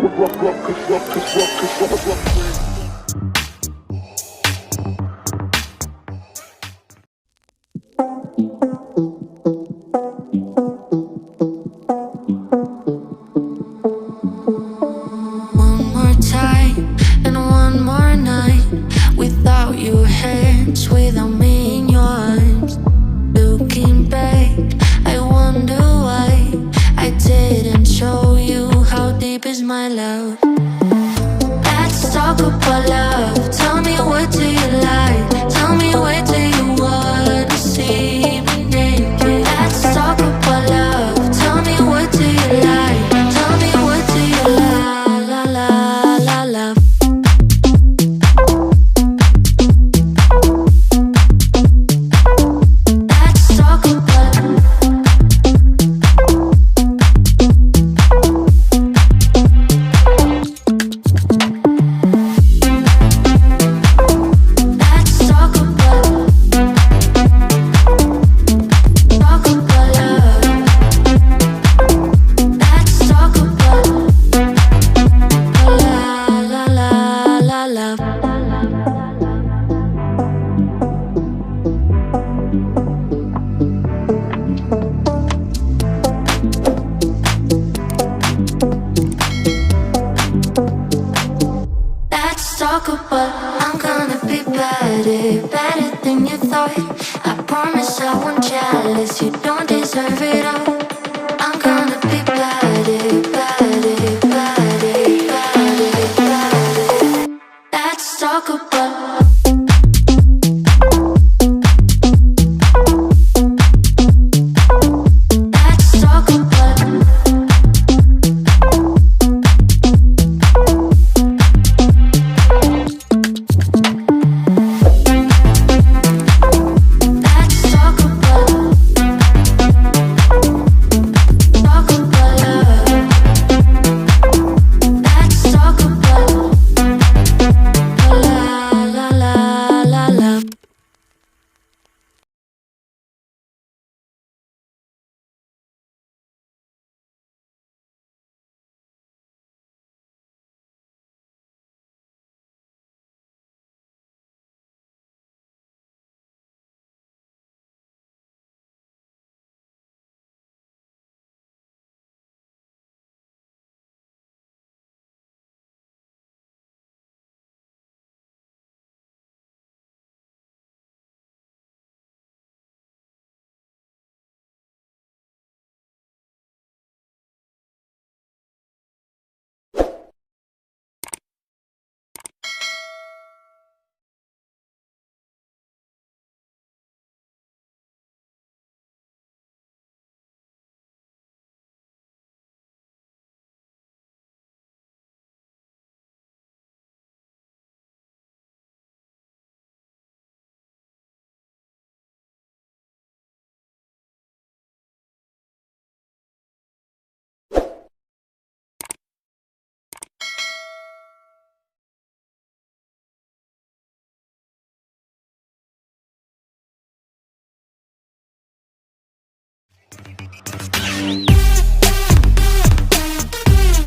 One more time and one more night without your hands, without me in your arms. Looking back, I wonder why I didn't show you how deep is my love. Let's talk about love. Tell me, what do you like? Tell me, where do you wanna see me naked? Let's talk about love. Tell me, what do you like? Tell me, what do you like? La la la love. Let's talk about let's talk about love. Let's talk about la la la la love. Let's talk about I'm gonna be better, better than you thought. I promise I won't jealous, you don't deserve it all. I'm gonna be better, better, better, better, better. Let's talk about let's talk about let's talk about love. Let's talk about la la la la love.